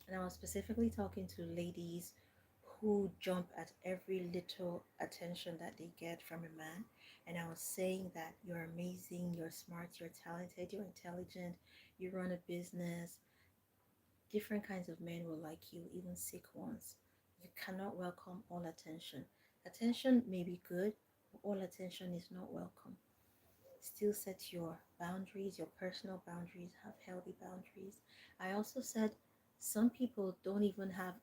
And I was specifically talking to ladies who jump at every little attention that they get from a man. And I was saying that you're amazing, you're smart, you're talented, you're intelligent, you run a business. Different kinds of men will like you, even sick ones. You cannot welcome all attention. Attention may be good, but all attention is not welcome. Still set your boundaries, your personal boundaries, have healthy boundaries. I also said some people don't even have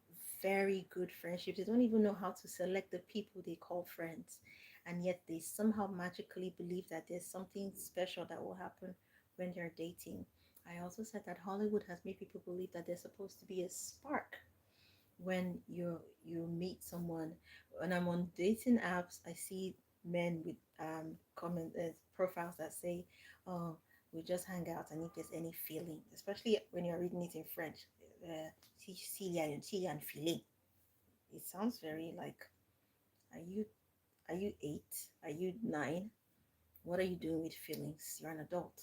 very good friendships. They don't even know how to select the people they call friends. And yet they somehow magically believe that there's something special that will happen when they're dating. I also said that Hollywood has made people believe that there's supposed to be a spark when you meet someone. When I'm on dating apps, I see men with comment profiles that say, "Oh, we just hang out and if there's any feeling," especially when you're reading it in French. Si s'il y a un feeling. It sounds very like, are you are you 8? Are you 9? What are you doing with feelings? You're an adult.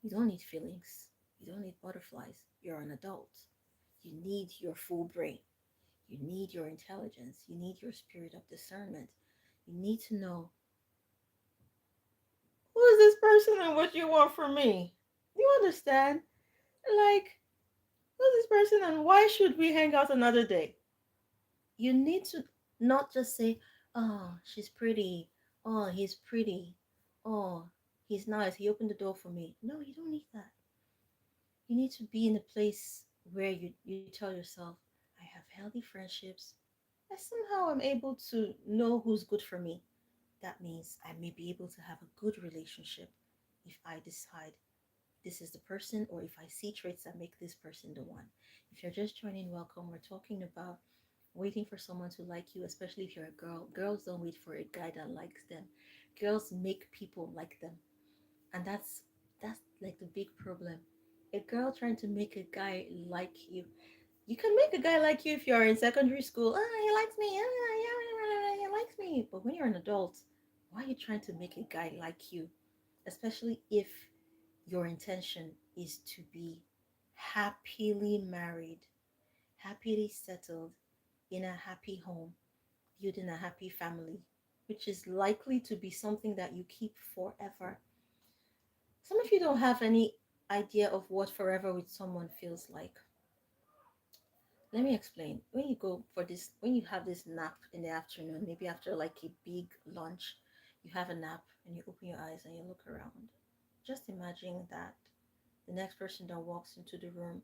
You don't need feelings. You don't need butterflies. You're an adult. You need your full brain. You need your intelligence. You need your spirit of discernment. You need to know, who is this person and what you want from me? You understand? Like, who is this person and why should we hang out another day? You need to not just say, oh, she's pretty. Oh, he's pretty. Oh, he's nice. He opened the door for me. No, you don't need that. You need to be in a place where you tell yourself, I have healthy friendships. I somehow am able to know who's good for me. That means I may be able to have a good relationship if I decide this is the person, or if I see traits that make this person the one. If you're just joining, welcome. We're talking about waiting for someone to like you, especially if you're a girl. Girls don't wait for a guy that likes them. Girls make people like them. And that's like the big problem. A girl trying to make a guy like you. You can make a guy like you if you're in secondary school. Ah, he likes me. Ah, yeah, he likes me. But when you're an adult, why are you trying to make a guy like you? Especially if your intention is to be happily married, happily settled in a happy home, building a happy family, which is likely to be something that you keep forever. Some of you don't have any idea of what forever with someone feels like. Let me explain. When you go for this, when you have this nap in the afternoon, maybe after like a big lunch, you have a nap and you open your eyes and you look around. Just imagine that the next person that walks into the room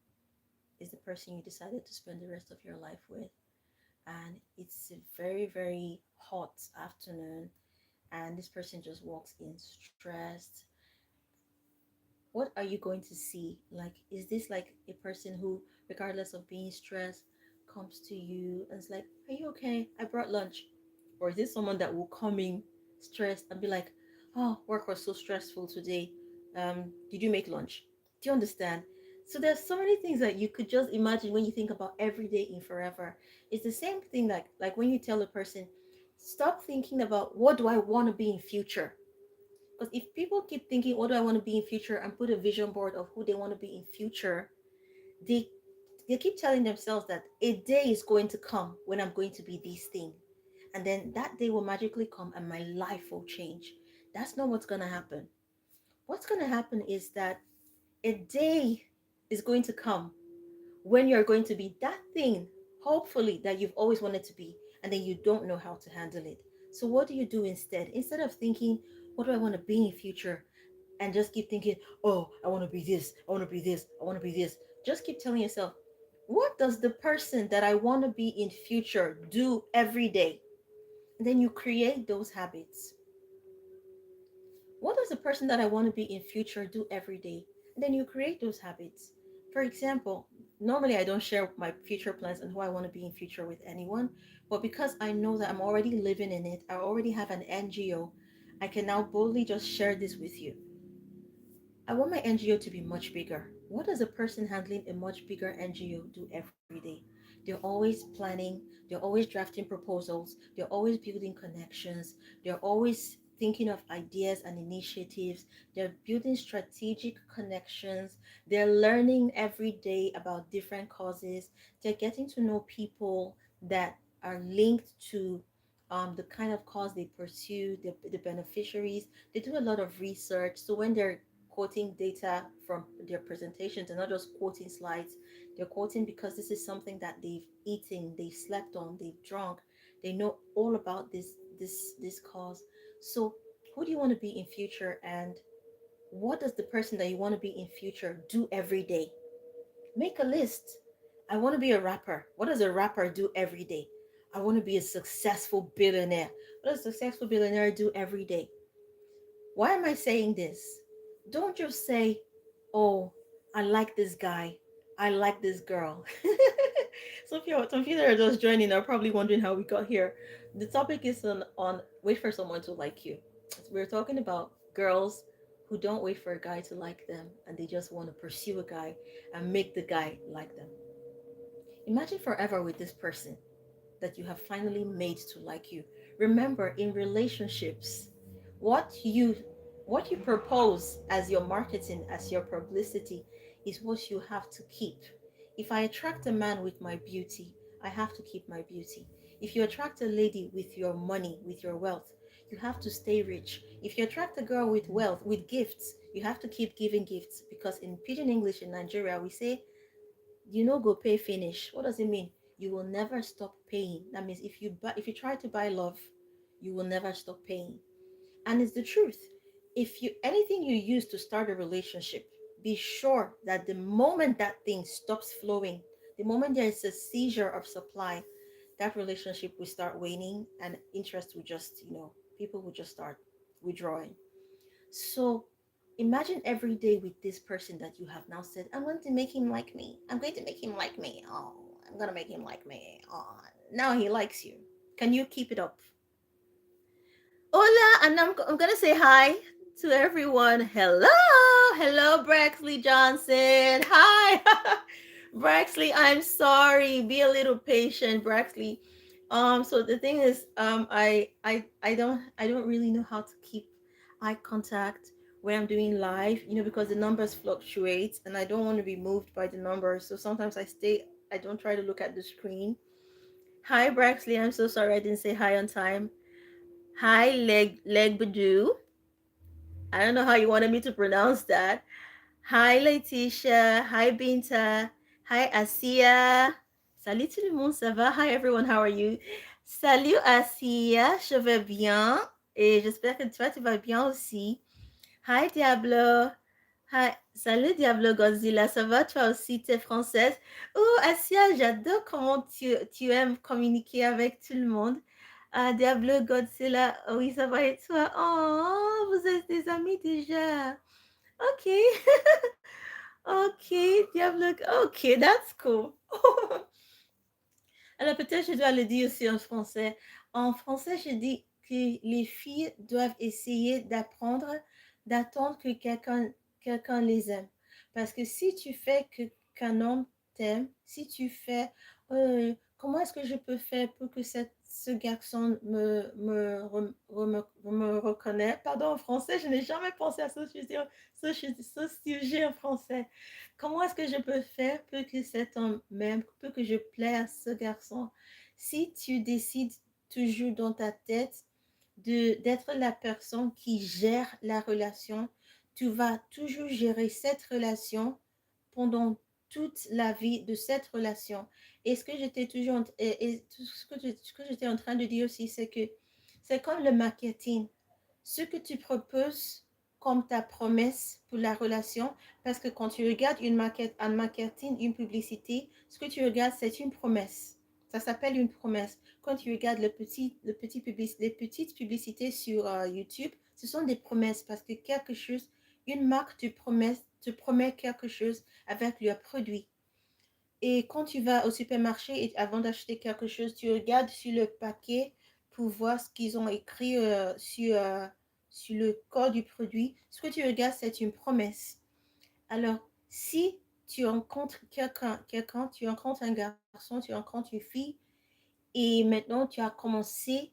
is the person you decided to spend the rest of your life with. And it's a very, very hot afternoon, and this person just walks in stressed. What are you going to see? Like, is this like a person who, regardless of being stressed, comes to you and is like, are you okay? I brought lunch. Or is this someone that will come in stressed and be like, oh, work was so stressful today. Did you make lunch? Do you understand? So there's so many things that you could just imagine when you think about every day in forever. It's the same thing like when you tell a person, stop thinking about what do I want to be in future, because if people keep thinking, what do I want to be in future, and put a vision board of who they want to be in future, they they keep telling themselves that a day is going to come when I'm going to be this thing. And then that day will magically come and my life will change. That's not what's gonna happen. What's gonna happen is that a day is going to come when you're going to be that thing, hopefully, that you've always wanted to be, and then you don't know how to handle it. So what do you do instead? Instead of thinking, what do I want to be in future? And just keep thinking, oh, I want to be this, I want to be this, I want to be this. Just keep telling yourself, what does the person that I want to be in future do every day? And then you create those habits. What does the person that I want to be in future do every day? And then you create those habits. For example, normally I don't share my future plans and who I want to be in future with anyone, but because I know that I'm already living in it, I already have an NGO, I can now boldly just share this with you. I want my NGO to be much bigger. What does a person handling a much bigger NGO do every day? They're always planning, they're always drafting proposals, they're always building connections, they're always thinking of ideas and initiatives. They're building strategic connections. They're learning every day about different causes. They're getting to know people that are linked to the kind of cause they pursue, the beneficiaries. They do a lot of research. So when they're quoting data from their presentations, they're not just quoting slides. They're quoting because this is something that they've eaten, they've slept on, they've drunk. They know all about this cause. So who do you want to be in future, and what does the person that you want to be in future do every day? Make a list. I want to be a rapper. What does a rapper do every day? I want to be a successful billionaire. What does a successful billionaire do every day? Why am I saying this? Don't just say, oh, I like this guy. I like this girl. Some people that are just joining are probably wondering how we got here. The topic is on wait for someone to like you. We're talking about girls who don't wait for a guy to like them and they just want to pursue a guy and make the guy like them. Imagine forever with this person that you have finally made to like you. Remember, in relationships, what you what you propose as your marketing, as your publicity, is what you have to keep. If I attract a man with my beauty, I have to keep my beauty. If you attract a lady with your money, with your wealth, you have to stay rich. If you attract a girl with wealth, with gifts, you have to keep giving gifts, because in pidgin English in Nigeria we say you know go pay finish. What does it mean? You will never stop paying. That means if you try to buy love, you will never stop paying. And it's the truth. If you anything you use to start a relationship, be sure that the moment that thing stops flowing, the moment there is a seizure of supply, that relationship will start waning and interest will just, people will just start withdrawing. So imagine every day with this person that you have now said, I'm going to make him like me. I'm going to make him like me. Oh, I'm going to make him like me. Oh, now he likes you. Can you keep it up? Hola, and I'm going to say hi to everyone. Hello. Hello, Braxley Johnson. Hi. Braxley, I'm sorry. Be a little patient, Braxley. So the thing is, I don't really know how to keep eye contact when I'm doing live, because the numbers fluctuate and I don't want to be moved by the numbers. So sometimes I don't try to look at the screen. Hi, Braxley. I'm so sorry I didn't say hi on time. Hi, Leg Badu. I don't know how you wanted me to pronounce that. Hi, Letitia. Hi, Binta. Hi, Asia. Salut tout le monde, ça va? Hi, everyone. How are you? Salut, Asia. Je vais bien. Et j'espère que toi, tu vas bien aussi. Hi, Diablo. Hi. Salut, Diablo Godzilla. Ça va, toi aussi? T'es française? Oh, Asia, j'adore comment tu aimes communiquer avec tout le monde. Ah, Diablo Godzilla. Oui, ça va et toi? Oh, vous êtes des amis déjà. Ok. Ok, Diablo. Ok, that's cool. Alors peut-être je dois le dire aussi en français. En français, je dis que les filles doivent essayer d'attendre que quelqu'un les aime. Parce que si tu fais qu'un homme t'aime, si tu fais comment est-ce que je peux faire pour que ce garçon me reconnaisse? Pardon, en français, je n'ai jamais pensé à ce sujet en français. Comment est-ce que je peux faire pour que cet homme m'aime, pour que je plaise à ce garçon? Si tu décides toujours dans ta tête d'être la personne qui gère la relation, tu vas toujours gérer cette relation pendant toute la vie de cette relation. Et ce que j'étais toujours, et ce que j'étais en train de dire aussi, c'est que c'est comme le marketing. Ce que tu proposes comme ta promesse pour la relation, parce que quand tu regardes un marketing, une publicité, ce que tu regardes, c'est une promesse. Ça s'appelle une promesse. Quand tu regardes les petites publicités sur YouTube, ce sont des promesses parce que une marque te promet quelque chose avec leur produit. Et quand tu vas au supermarché et avant d'acheter quelque chose, tu regardes sur le paquet pour voir ce qu'ils ont écrit sur le corps du produit. Ce que tu regardes, c'est une promesse. Alors, si tu rencontres tu rencontres un garçon, tu rencontres une fille, et maintenant tu as commencé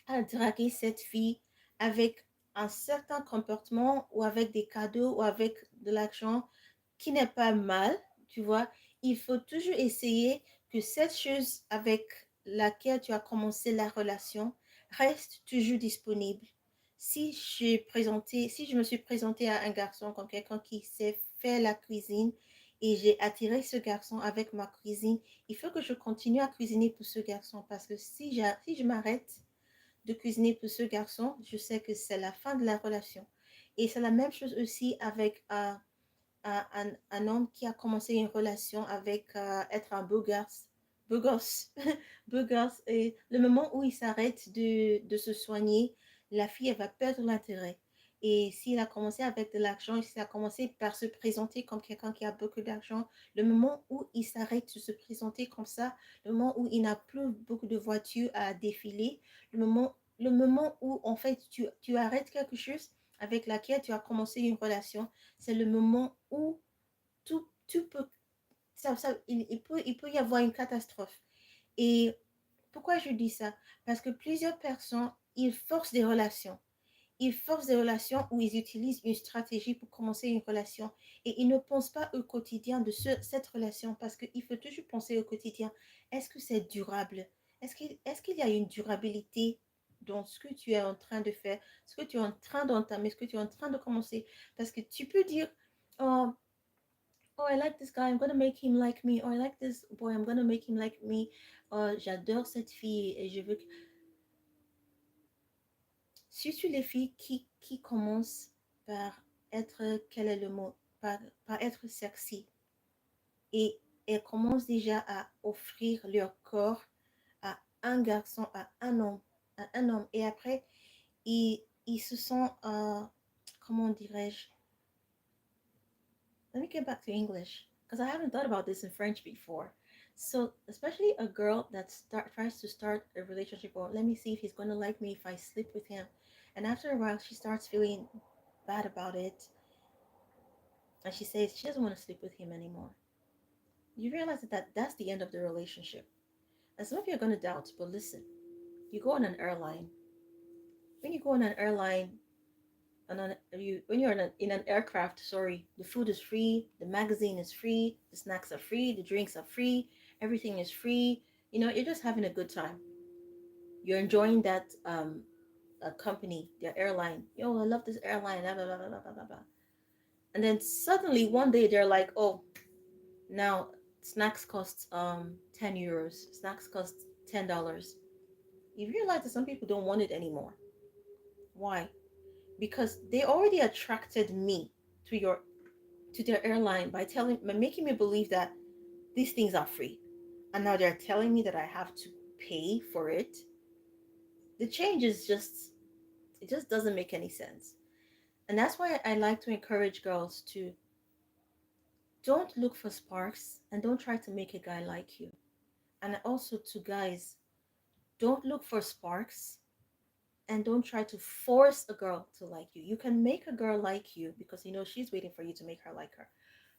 à draguer cette fille, avec un certain comportement ou avec des cadeaux ou avec de l'argent qui n'est pas mal, tu vois, il faut toujours essayer que cette chose avec laquelle tu as commencé la relation reste toujours disponible. Si je me suis présentée à un garçon comme quelqu'un qui sait faire la cuisine et j'ai attiré ce garçon avec ma cuisine, il faut que je continue à cuisiner pour ce garçon parce que si je m'arrête de cuisiner pour ce garçon, je sais que c'est la fin de la relation. Et c'est la même chose aussi avec un homme qui a commencé une relation avec être un beau gosse, beau gosse. Et le moment où il s'arrête de se soigner, la fille, elle va perdre l'intérêt. Et s'il a commencé avec de l'argent, s'il a commencé par se présenter comme quelqu'un qui a beaucoup d'argent, le moment où il s'arrête de se présenter comme ça, le moment où il n'a plus beaucoup de voitures à défiler, le moment où en fait tu arrêtes quelque chose avec laquelle tu as commencé une relation, c'est le moment où tout peut, il peut y avoir une catastrophe. Et pourquoi je dis ça? Parce que plusieurs personnes, ils forcent des relations. Ils forcent des relations où ils utilisent une stratégie pour commencer une relation et ils ne pensent pas au quotidien de cette relation parce qu'il faut toujours penser au quotidien. Est-ce que c'est durable? Est-ce qu'il y a une durabilité dans ce que tu es en train de faire, ce que tu es en train d'entamer, ce que tu es en train de commencer? Parce que tu peux dire, oh, oh, I like this guy, I'm gonna make him like me. Or I like this boy, I'm gonna make him like me. J'adore cette fille et je veux que... Surtout les filles qui commencent par être, quel est le mot? Par être sexy. Et elles commencent déjà à offrir leur corps à un garçon, à un homme. Et après, ils se sentent, comment dirais-je? Let me get back to English because I haven't thought about this in French before. So, especially a girl that tries to start a relationship, or let me see if he's going to like me if I sleep with him. And after a while, she starts feeling bad about it. And she says she doesn't want to sleep with him anymore. You realize that that's the end of the relationship. And some of you are going to doubt, but listen, you go on an airline. When you go on an airline, when you're in an aircraft, sorry, the food is free, the magazine is free, the snacks are free, the drinks are free, everything is free. You're just having a good time. You're enjoying that company, their airline. I love this airline, blah, blah, blah, blah, blah, blah, blah. And then suddenly one day they're like, oh, now snacks cost 10 euros, snacks cost $10. You realize that some people don't want it anymore. Why? Because they already attracted me to your to their airline by making me believe that these things are free, and now they're telling me that I have to pay for it. The change is just, it just doesn't make any sense. And that's why I like to encourage girls to don't look for sparks and don't try to make a guy like you. And also to guys, don't look for sparks and don't try to force a girl to like you. You can make a girl like you because she's waiting for you to make her like her.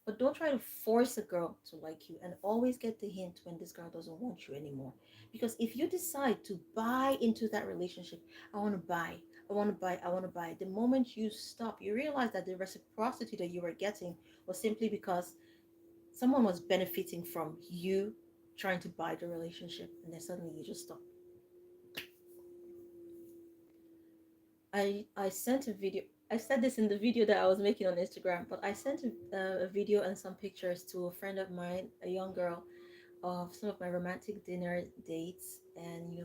But don't try to force a girl to like you, and always get the hint when this girl doesn't want you anymore. Because if you decide to buy into that relationship, I want to buy, I want to buy, I want to buy, the moment you stop, you realize that the reciprocity that you were getting was simply because someone was benefiting from you trying to buy the relationship, and then suddenly you just stop. I sent a video. I said this in the video that I was making on Instagram, but I sent a video and some pictures to a friend of mine, a young girl, of some of my romantic dinner dates, and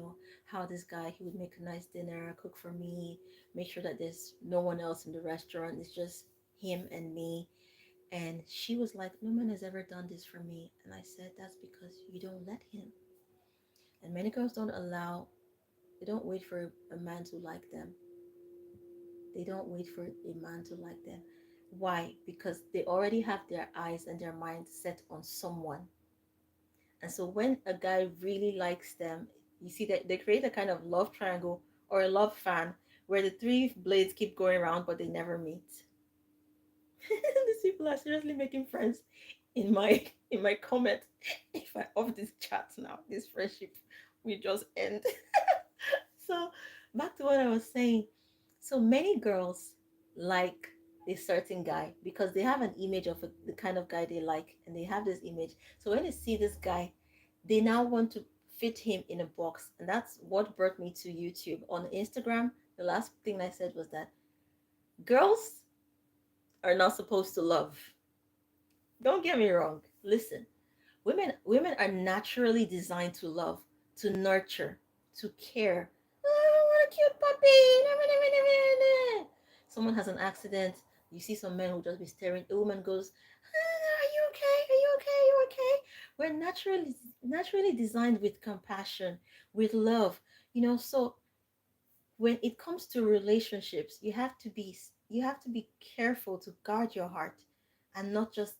how this guy, he would make a nice dinner, cook for me, make sure that there's no one else in the restaurant, it's just him and me. And she was like, no man has ever done this for me. And I said, that's because you don't let him. And many girls they don't wait for a man to like them. They don't wait for a man to like them. Why? Because they already have their eyes and their mind set on someone. And so when a guy really likes them, you see that they create a kind of love triangle or a love fan where the three blades keep going around but they never meet. These people are seriously making friends in my comment. If I off this chat now, this friendship will just end. So back to what I was saying. So many girls like a certain guy because they have an image of the kind of guy they like, and they have this image. So when they see this guy, they now want to fit him in a box. And that's what brought me to YouTube. On Instagram, the last thing I said was that girls are not supposed to love. Don't get me wrong. Listen, women are naturally designed to love, to nurture, to care. Oh, what a cute puppy. Someone has an accident. You see some men who just be staring. A woman goes, are you okay? Are you okay? Are you okay? We're naturally designed with compassion, with love. So when it comes to relationships, you have to be careful to guard your heart and not just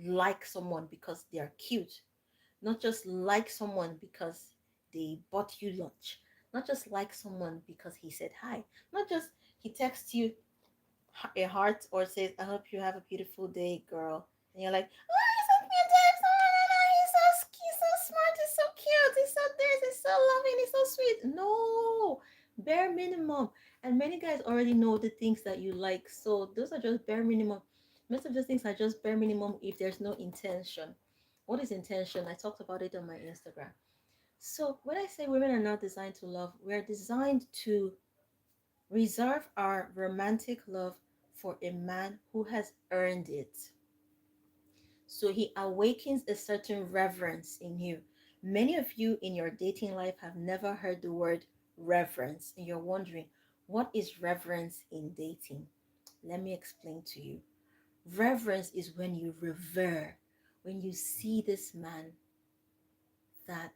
like someone because they are cute, not just like someone because they bought you lunch, not just like someone because he said hi, not just he texts you a heart or says, I hope you have a beautiful day, girl. And you're like, oh, he sent me a text. Oh, no, no, he's so smart, he's so cute, he's so this, he's so loving, he's so sweet. No, bare minimum. And many guys already know the things that you like. So those are just bare minimum. Most of those things are just bare minimum if there's no intention. What is intention? I talked about it on my Instagram. So when I say women are not designed to love, we're designed to reserve our romantic love for a man who has earned it. So he awakens a certain reverence in you. Many of you in your dating life have never heard the word reverence, and you're wondering, what is reverence in dating? Let me explain to you. Reverence is when you revere, when you see this man that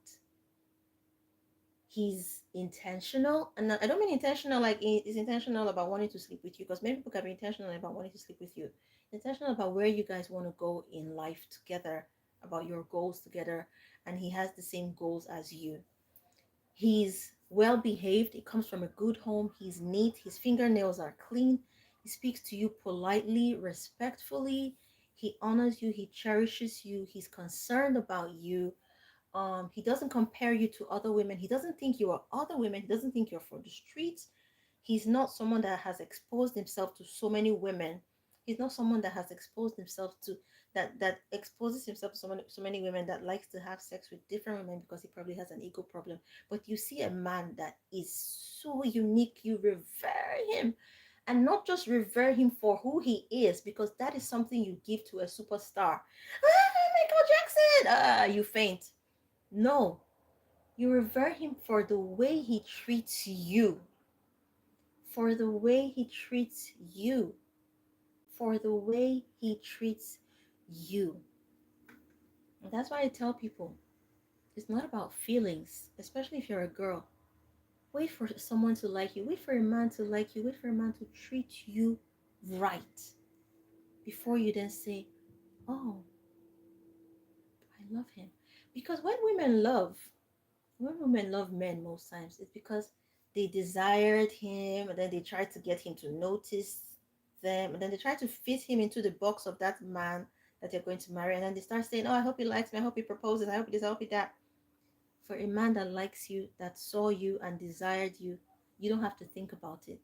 he's intentional, and I don't mean intentional like he's intentional about wanting to sleep with you, because many people can be intentional about wanting to sleep with you, intentional about where you guys want to go in life together, about your goals together, and he has the same goals as you. He's well behaved, he comes from a good home, he's neat, his fingernails are clean, he speaks to you politely, respectfully, he honors you, he cherishes you, he's concerned about you. He doesn't compare you to other women. He doesn't think you are other women. He doesn't think you're for the streets. He's not someone that has exposed himself to so many women. He's not someone that has exposed himself to that exposes himself to so many women, that likes to have sex with different women because he probably has an ego problem. But you see a man that is so unique, you revere him, and not just revere him for who he is, because that is something you give to a superstar. Michael Jackson, you faint. No, you revere him for the way he treats you, for the way he treats you, for the way he treats you. And that's why I tell people it's not about feelings, especially if you're a girl. Wait for someone to like you, wait for a man to like you, wait for a man to treat you right before you then say, oh, I love him. Because when women love men, most times it's because they desired him, and then they try to get him to notice them, and then they try to fit him into the box of that man that they're going to marry, and then they start saying, oh, I hope he likes me, I hope he proposes, I hope he this, I hope he that. For a man that likes you, that saw you and desired you, you don't have to think about it.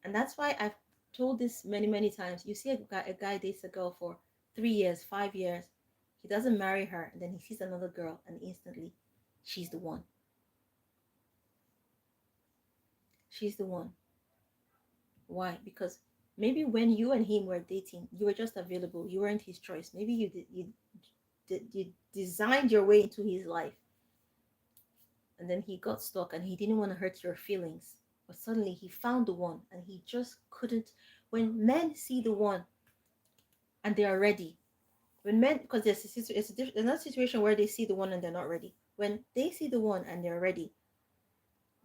And that's why I've told this many, many times. You see a guy dates a girl for 3 years, 5 years, he doesn't marry her, and then he sees another girl, and instantly she's the one. She's the one. Why? Because maybe when you and him were dating, you were just available. You weren't his choice. Maybe you designed your way into his life, and then he got stuck, and he didn't want to hurt your feelings. But suddenly he found the one, and he just couldn't. When men see the one and they are ready, when men, because there's another situation where they see the one and they're not ready. When they see the one and they're ready,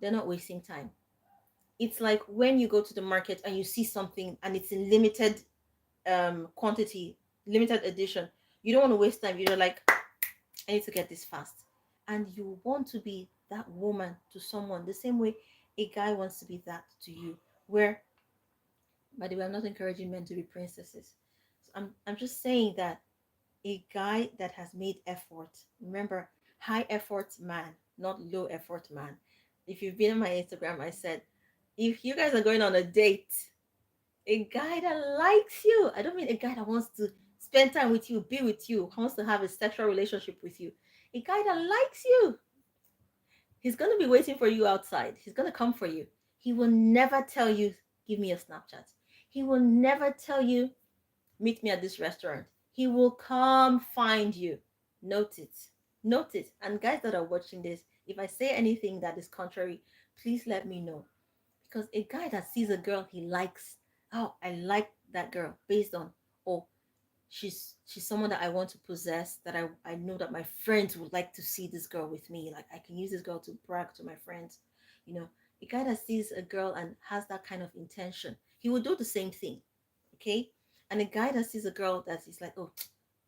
they're not wasting time. It's like when you go to the market and you see something and it's in limited quantity, limited edition. You don't want to waste time. You're like, I need to get this fast. And you want to be that woman to someone the same way a guy wants to be that to you. Where, by the way, I'm not encouraging men to be princesses. So I'm just saying that a guy that has made effort, remember, high effort man, not low effort man. If you've been on my Instagram, I said If you guys are going on a date, a guy that likes you, I don't mean a guy that wants to spend time with you, be with you, wants to have a sexual relationship with you. A guy that likes you, he's going to be waiting for you outside. He's going to come for you. He will never tell you, give me a Snapchat. He will never tell you, meet me at this restaurant. He will come find you. Note it. Note it. And guys that are watching this, if I say anything that is contrary, please let me know. Because a guy that sees a girl he likes, oh, I like that girl based on, oh, she's someone that I want to possess, that I know that my friends would like to see this girl with me. Like I can use this girl to brag to my friends. You know, a guy that sees a girl and has that kind of intention, he will do the same thing. Okay. And a guy that sees a girl that is like, oh,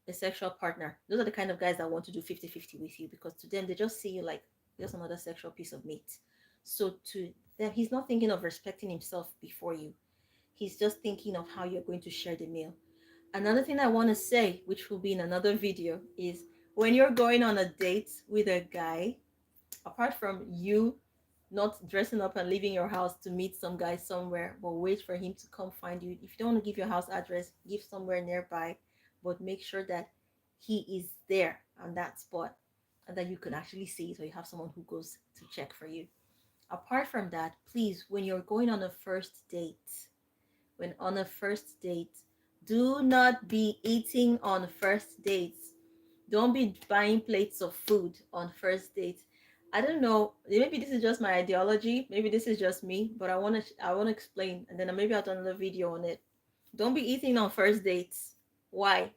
a sexual partner, those are the kind of guys that want to do 50-50 with you, because to them they just see you like just another sexual piece of meat. So to them, he's not thinking of respecting himself before you. He's just thinking of how you're going to share the meal. Another thing I want to say, which will be in another video, is when you're going on a date with a guy, apart from you not dressing up and leaving your house to meet some guy somewhere, but wait for him to come find you. If you don't want to give your house address, give somewhere nearby, but make sure that he is there on that spot and that you can actually see it, or you have someone who goes to check for you. Apart from that, please, when you're going on a first date, when on a first date, do not be eating on first dates. Don't be buying plates of food on first dates. I don't know. Maybe this is just my ideology. Maybe this is just me. But I want to explain, and then maybe I'll do another video on it. Don't be eating on first dates. Why?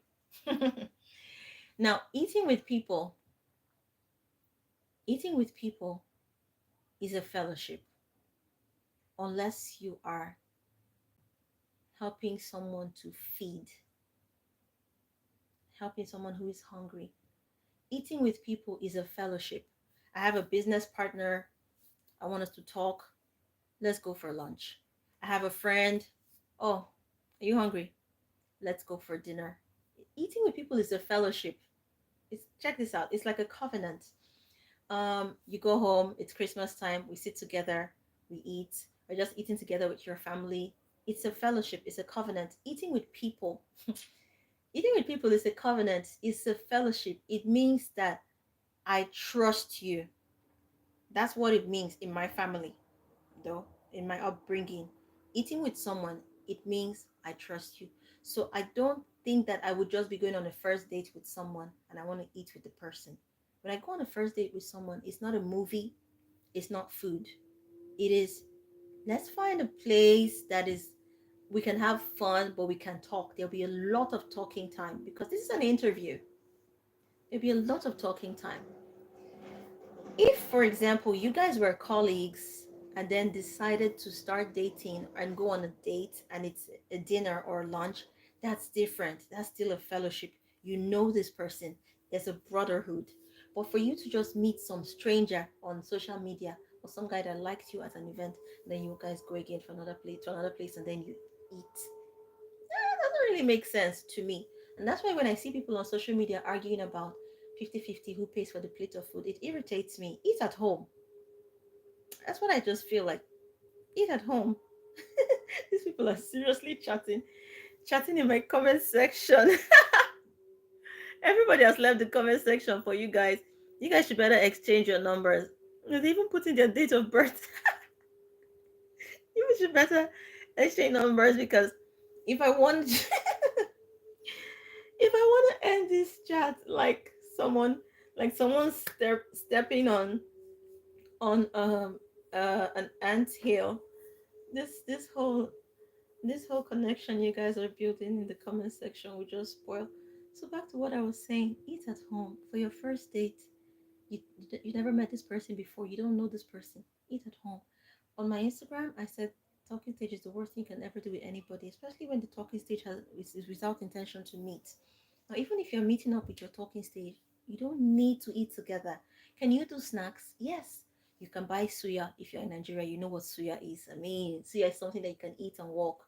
Now, eating with people is a fellowship, unless you are helping someone to feed, helping someone who is hungry. Eating with people is a fellowship. I have a business partner. I want us to talk. Let's go for lunch. I have a friend. Oh, are you hungry? Let's go for dinner. Eating with people is a fellowship. It's, check this out. It's like a covenant. You go home. It's Christmas time. We sit together. We eat. We're just eating together with your family. It's a fellowship. It's a covenant. Eating with people. Eating with people is a covenant. It's a fellowship. It means that I trust you. That's what it means in my family, though, in my upbringing. Eating with someone, it means I trust you. So I don't think that I would just be going on a first date with someone and I want to eat with the person. When I go on a first date with someone, it's not a movie, it's not food. It is, let's find a place that is, we can have fun, but we can talk. There'll be a lot of talking time because this is an interview. There'll be a lot of talking time. If, for example, you guys were colleagues and then decided to start dating and go on a date and it's a dinner or lunch, that's different. That's still a fellowship. You know this person, there's a brotherhood. But for you to just meet some stranger on social media or some guy that likes you at an event, then you guys go again for another place to another place and then you eat. That doesn't really make sense to me. And that's why when I see people on social media arguing about 50-50 who pays for the plate of food, it irritates me. Eat at home. That's what I just feel like. Eat at home. These people are seriously chatting in my comment section. Everybody has left the comment section for you guys. You guys should better exchange your numbers. They even put in their date of birth. You should better exchange numbers, because if I want if I want to end this chat like someone stepping on an ant hill, this this whole connection you guys are building in the comment section will just spoil. So back to what I was saying, eat at home for your first date. You never met this person before, you don't know this person. Eat at home. On my Instagram, I said talking stage is the worst thing you can ever do with anybody, especially when the talking stage is without intention to meet. Now, even if you're meeting up with your talking stage, you don't need to eat together. Can you do snacks? Yes. You can buy suya. If you're in Nigeria, you know what suya is. I mean, suya is something that you can eat and walk.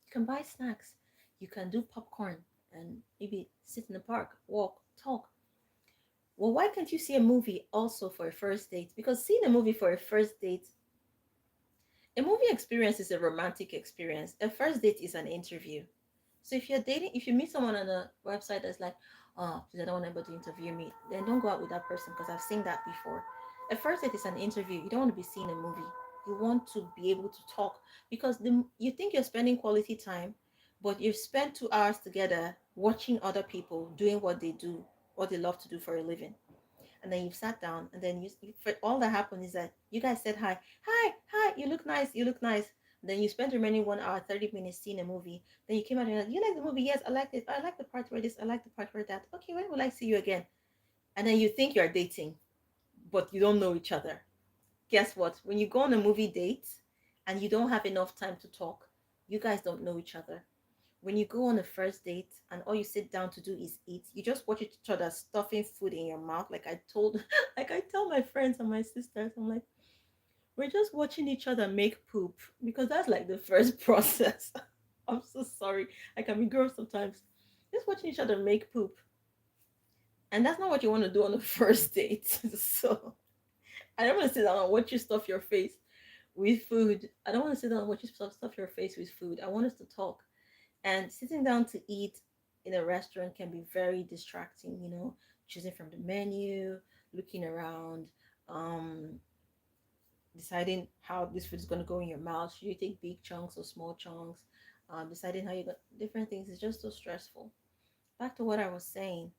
You can buy snacks. You can do popcorn and maybe sit in the park, walk, talk. Well, why can't you see a movie also for a first date? Because seeing a movie for a first date, A movie experience is a romantic experience. A first date is an interview. So if you're dating, if you meet someone on a website that's like, oh, please, I don't want anybody to interview me, then don't go out with that person because I've seen that before. A first date is an interview. You don't want to be seeing a movie. You want to be able to talk because you think you're spending quality time, but you've spent 2 hours together watching other people doing what they do, what they love to do for a living, and then you've sat down, and then for all that happened is that you guys said hi, hi, hi, you look nice, you look nice. Then you spent the remaining 1 hour 30 minutes seeing a movie. Then you came out and you're like, you like the movie? Yes, I like it. I like the part where this, I like the part where that. Okay, when will I see you again? And then you think you're dating, but you don't know each other. Guess what? When you go on a movie date and you don't have enough time to talk, you guys don't know each other. When you go on a first date and all you sit down to do is eat, you just watch each other stuffing food in your mouth. Like I told, like I tell my friends and my sisters, I'm like, we're just watching each other make poop because that's like the first process. I'm so sorry. I can be gross sometimes. Just watching each other make poop. And that's not what you want to do on the first date. So I don't want to sit down and watch you stuff your face with food. I don't want to sit down and watch you stuff your face with food. I want us to talk. And sitting down to eat in a restaurant can be very distracting, choosing from the menu, looking around, um, deciding how this food is going to go in your mouth. Should you take big chunks or small chunks? Deciding how you got different things is just so stressful. Back to what I was saying,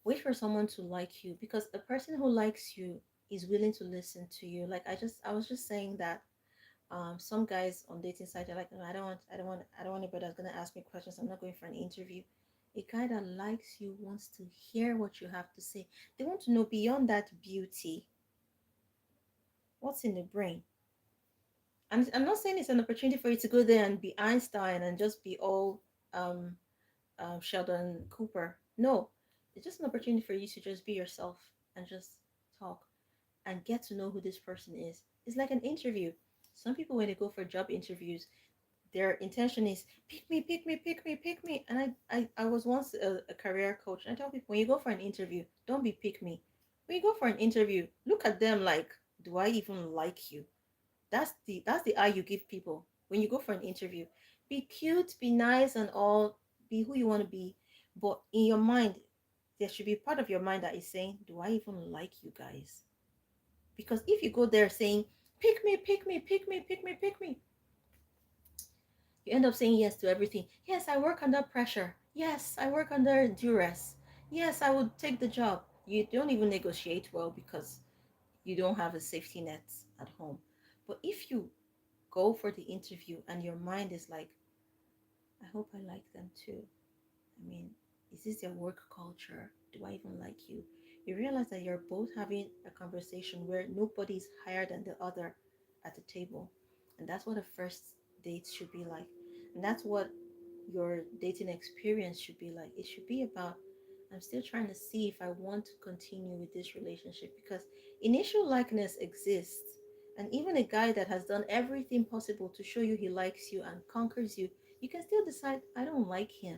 wait for someone to like you because a person who likes you is willing to listen to you. Like I was just saying that some guys on dating sites are like, no, I don't want anybody that's gonna ask me questions. I'm not going for an interview. A guy that likes you wants to hear what you have to say. They want to know beyond that beauty, what's in the brain. And I'm not saying it's an opportunity for you to go there and be Einstein and just be all um, Sheldon Cooper. No, it's just an opportunity for you to just be yourself and just talk and get to know who this person is. It's like an interview. Some people, when they go for job interviews, their intention is pick me, pick me, pick me, pick me. And I was once a career coach. And I tell people, when you go for an interview, don't be pick me. When you go for an interview, look at them like, do I even like you? That's the eye you give people when you go for an interview. Be cute, be nice, and all. Be who you want to be, but in your mind, there should be part of your mind that is saying, do I even like you guys? Because if you go there saying, pick me, pick me, pick me, pick me, pick me, you end up saying yes to everything. Yes, I work under pressure. Yes, I work under duress. Yes, I would take the job. You don't even negotiate well because you don't have a safety net at home. But if you go for the interview and your mind is like, I hope I like them too. I mean, is this their work culture? Do I even like you? You realize that you're both having a conversation where nobody's higher than the other at the table. And that's what a first date should be like. And that's what your dating experience should be like. It should be about, I'm still trying to see if I want to continue with this relationship because initial likeness exists. And even a guy that has done everything possible to show you he likes you and conquers you, you can still decide, I don't like him,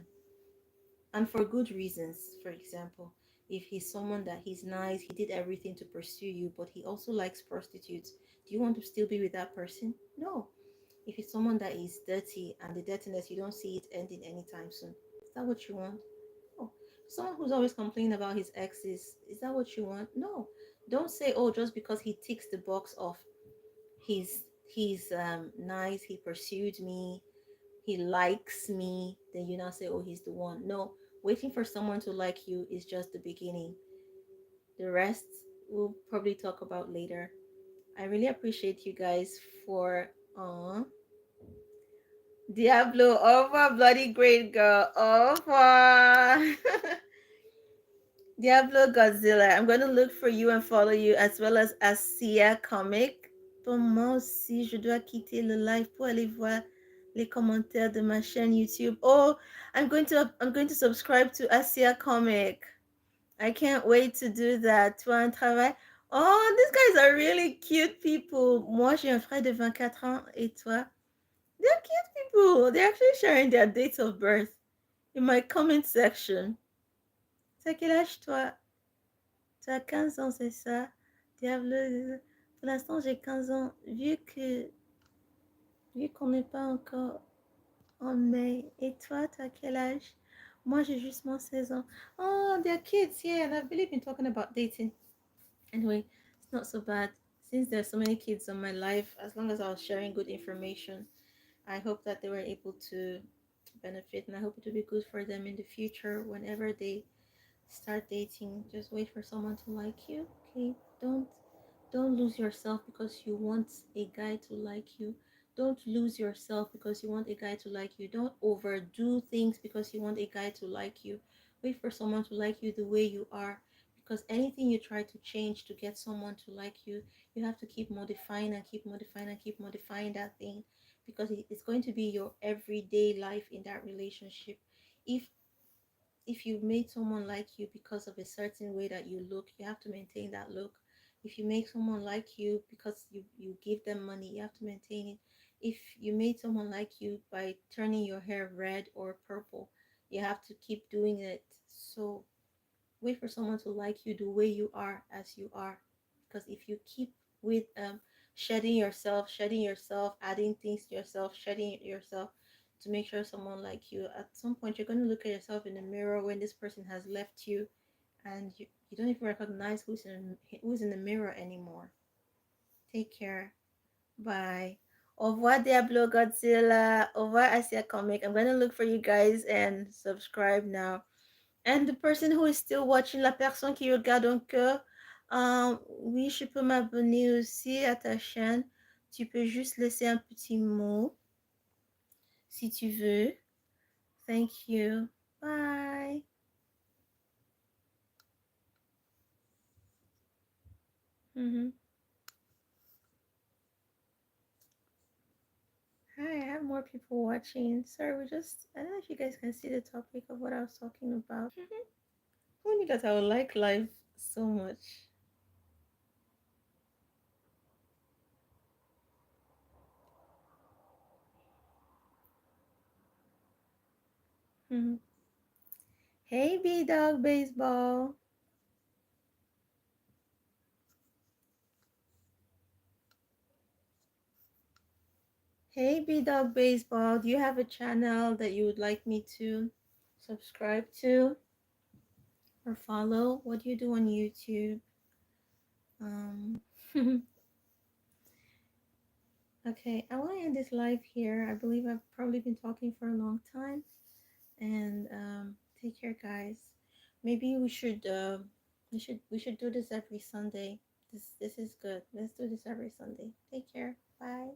and for good reasons. For example, if he's someone that he's nice, he did everything to pursue you, but he also likes prostitutes, do you want to still be with that person? No. If it's someone that is dirty and the dirtiness, you don't see it ending anytime soon, is that what you want? No. Someone who's always complaining about his exes, is that what you want? No. Don't say, oh, just because he ticks the box off, he's nice, he pursued me, he likes me, then you now say, oh, he's the one. No, waiting for someone to like you is just the beginning. The rest we'll probably talk about later. I really appreciate you guys for Diablo. Au revoir, bloody great girl. Au revoir. Diablo Godzilla. I'm going to look for you and follow you as well as Asia Comic. Pour moi aussi, je dois quitter le live pour aller voir les commentaires de ma chaîne YouTube. Oh, I'm going to subscribe to Asia Comic. I can't wait to do that. Toi, un travail. Oh, these guys are really cute people. Moi, j'ai un frère de 24 ans et toi? They're cute people. They're actually sharing their dates of birth in my comment section. T'as quel âge, toi? Tu as 15 ans, c'est ça? Diable. Pour l'instant, j'ai 15 ans. Vu que Vu qu'on n'est pas encore en mai. Et toi, t'as quel âge? Moi, j'ai justement 16 ans. Oh, they're kids, yeah, and I've really been talking about dating. Anyway, it's not so bad. Since there's so many kids on my life, as long as I was sharing good information, I hope that they were able to benefit, and I hope it will be good for them in the future whenever they start dating. Just wait for someone to like you. Okay, don't lose yourself because you want a guy to like you. Don't lose yourself because you want a guy to like you. Don't overdo things because you want a guy to like you. Wait for someone to like you the way you are, because anything you try to change to get someone to like you have to keep modifying and keep modifying and keep modifying that thing, because it's going to be your everyday life in that relationship. If you made someone like you because of a certain way that you look, you have to maintain that look. If you make someone like you because you give them money, you have to maintain it. If you made someone like you by turning your hair red or purple, you have to keep doing it. So wait for someone to like you the way you are, as you are. Because if you keep with shedding yourself, adding things to yourself, shedding yourself to make sure someone like you, at some point you're going to look at yourself in the mirror when this person has left you, and you don't even recognize who's in the mirror anymore. Take care. Bye. Au revoir, Diablo Godzilla. Au revoir, Asia Comic. I'm going to look for you guys and subscribe now. And the person who is still watching, la personne qui regarde encore, oui, je peux m'abonner aussi à ta chaîne. Tu peux juste laisser un petit mot si tu veux. Thank you. Bye. Mm-hmm. Hi, I have more people watching. Sorry, I don't know if you guys can see the topic of what I was talking about. Only because I would like life so much. Mhm. Hey, B Dog Baseball. Hey, B Dog Baseball. Do you have a channel that you would like me to subscribe to or follow? What do you do on YouTube? Um, okay, I want to end this live here. I believe I've probably been talking for a long time. And take care, guys. Maybe we should do this every Sunday. This is good. Let's do this every Sunday. Take care. Bye.